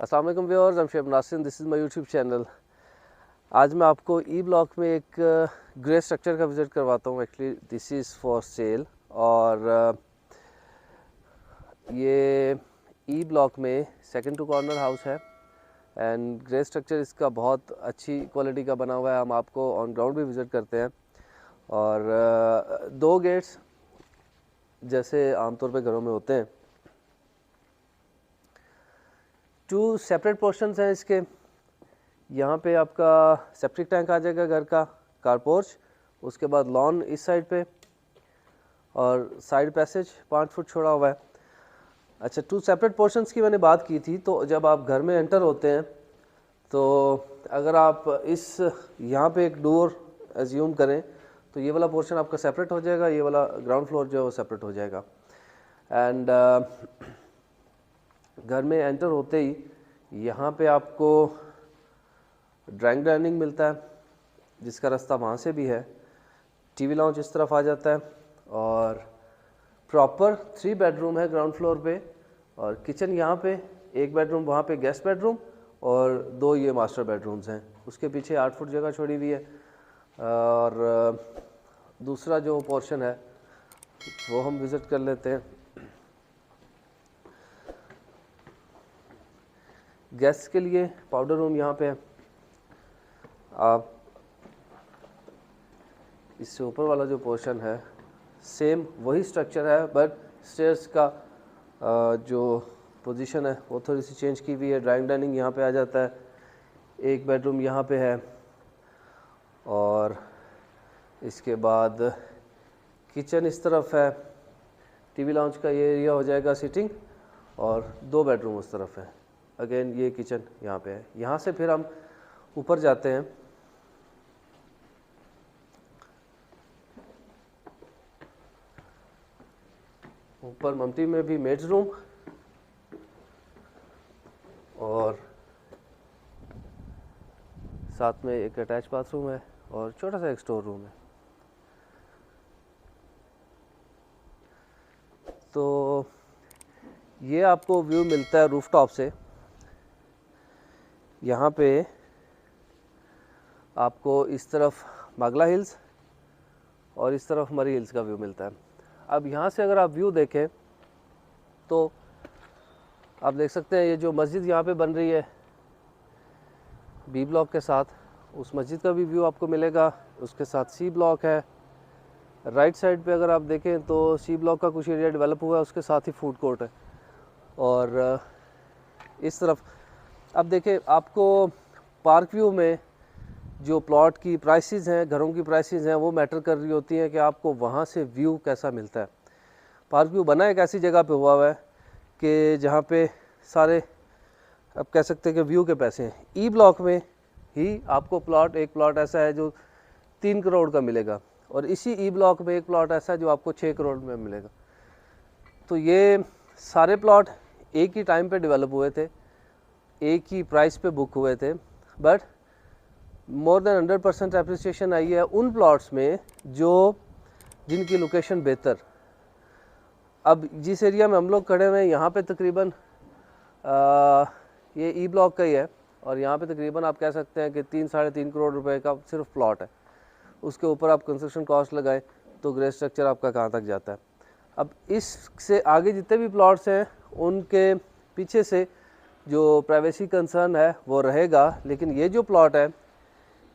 अस्सलाम वालेकुम viewers, I'm Sheb Nasir, this is my YouTube channel. आज मैं आपको ई ब्लॉक में एक ग्रे स्ट्रक्चर का विज़िट करवाता हूँ। Actually this is for sale और ये ई ब्लॉक में सेकंड टू कॉर्नर हाउस है एंड ग्रे स्ट्रक्चर इसका बहुत अच्छी क्वालिटी का बना हुआ है। हम आपको ऑन ग्राउंड भी विज़िट करते हैं और दो गेट्स जैसे आमतौर पे घरों में होते हैं। टू सेपरेट पोर्शंस हैं इसके। यहाँ पे आपका सेप्टिक टैंक आ जाएगा घर का, कार पोर्च, उसके बाद लॉन इस साइड पे और साइड पैसेज 5 फुट छोड़ा हुआ है। अच्छा, टू सेपरेट पोर्शंस की मैंने बात की थी। तो जब आप घर में एंटर होते हैं तो अगर आप इस यहाँ पे एक डोर एज्यूम करें तो ये वाला पोर्शन आपका सेपरेट हो जाएगा, ये वाला ग्राउंड फ्लोर जो है वो सेपरेट हो जाएगा। एंड घर में एंटर होते ही यहाँ पे आपको ड्राइंग डाइनिंग मिलता है जिसका रास्ता वहाँ से भी है। टीवी लाउंज इस तरफ आ जाता है और प्रॉपर 3 बेडरूम है ग्राउंड फ्लोर पे और किचन यहाँ पे, 1 बेडरूम वहाँ पे गेस्ट बेडरूम और 2 ये मास्टर बेडरूम्स हैं। उसके पीछे 8 फुट जगह छोड़ी हुई है और दूसरा जो पोर्शन है वो हम विज़िट कर लेते हैं। गेस्ट के लिए पाउडर रूम यहाँ पे है। आप इससे ऊपर वाला जो पोर्शन है सेम वही स्ट्रक्चर है, बट स्टेयर्स का जो पोजीशन है वो थोड़ी सी चेंज की हुई है। ड्राइंग डाइनिंग यहाँ पे आ जाता है, 1 बेडरूम यहाँ पे है और इसके बाद किचन इस तरफ है। टीवी लाउंज का ये एरिया हो जाएगा सिटिंग और 2 बेडरूम उस तरफ है। अगेन ये किचन यहाँ पे है। यहाँ से फिर हम ऊपर जाते हैं। ऊपर मम्टी में भी मेड्स रूम और साथ में एक अटैच बाथरूम है और छोटा सा एक स्टोर रूम है। तो ये आपको व्यू मिलता है रूफटॉप से। यहाँ पे आपको इस तरफ मागला हिल्स और इस तरफ मरी हिल्स का व्यू मिलता है। अब यहाँ से अगर आप व्यू देखें तो आप देख सकते हैं ये जो मस्जिद यहाँ पे बन रही है बी ब्लॉक के साथ, उस मस्जिद का भी व्यू आपको मिलेगा। उसके साथ सी ब्लॉक है। राइट साइड पे अगर आप देखें तो सी ब्लॉक का कुछ एरिया डेवलप हुआ है, उसके साथ ही फूड कोर्ट है। और इस तरफ अब देखें, आपको पार्क व्यू में जो प्लॉट की प्राइसेस हैं, घरों की प्राइसेस हैं, वो मैटर कर रही होती हैं कि आपको वहाँ से व्यू कैसा मिलता है। पार्क व्यू बना एक ऐसी जगह पे हुआ है कि जहाँ पे सारे अब कह सकते हैं कि व्यू के पैसे हैं। ई ब्लॉक में ही आपको एक प्लॉट ऐसा है जो 3 करोड़ का मिलेगा और इसी ई ब्लॉक में एक प्लॉट ऐसा है जो आपको 6 करोड़ में मिलेगा। तो ये सारे प्लॉट एक ही टाइम पे डेवलप हुए थे, एक ही प्राइस पे बुक हुए थे, बट मोर देन 100% एप्रिसिएशन आई है उन प्लॉट्स में जिनकी लोकेशन बेहतर। अब जिस एरिया में हम लोग खड़े हुए हैं यहाँ पे तकरीबन ये ई ब्लॉक का ही है और यहाँ पे तकरीबन आप कह सकते हैं कि 3-3.5 करोड़ रुपए का सिर्फ प्लॉट है। उसके ऊपर आप कंस्ट्रक्शन कॉस्ट लगाएं तो ग्रे स्ट्रक्चर आपका कहाँ तक जाता है। अब इससे आगे जितने भी प्लॉट्स हैं उनके पीछे से जो प्राइवेसी कंसर्न है वो रहेगा, लेकिन ये जो प्लॉट है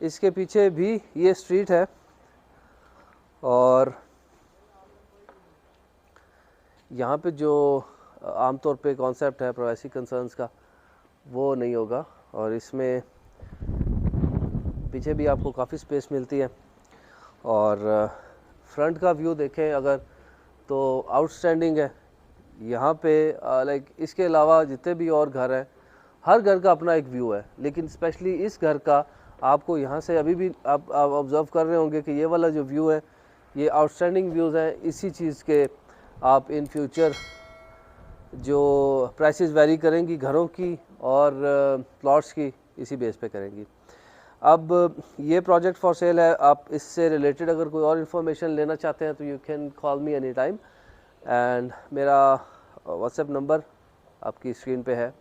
इसके पीछे भी ये स्ट्रीट है और यहाँ पे जो आमतौर पे कॉन्सेप्ट है प्राइवेसी कंसर्न्स का वो नहीं होगा और इसमें पीछे भी आपको काफ़ी स्पेस मिलती है। और फ्रंट का व्यू देखें अगर तो आउटस्टैंडिंग है। यहाँ पे लाइक इसके अलावा जितने भी और घर हैं हर घर का अपना एक व्यू है, लेकिन स्पेशली इस घर का आपको यहाँ से अभी भी आप ऑब्ज़र्व कर रहे होंगे कि ये वाला जो व्यू है ये आउटस्टैंडिंग व्यूज़ हैं। इसी चीज़ के आप इन फ्यूचर जो प्राइसेस वैरी करेंगी घरों की और प्लॉट्स की, इसी बेस पे करेंगी। अब ये प्रोजेक्ट फॉर सेल है। आप इससे रिलेटेड अगर कोई और इन्फॉर्मेशन लेना चाहते हैं तो you can call me any time and मेरा व्हाट्सएप नंबर आपकी स्क्रीन पे है।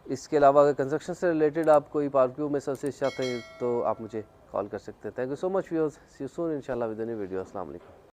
इसके अलावा अगर कंस्ट्रक्शन से रिलेटेड आप कोई पार्क व्यू में सर्विस चाहते हैं तो आप मुझे कॉल कर सकते हैं। Thank you so much viewers, see you soon इंशाल्लाह विद अ न्यू वीडियो। अस्सलाम वालेकुम।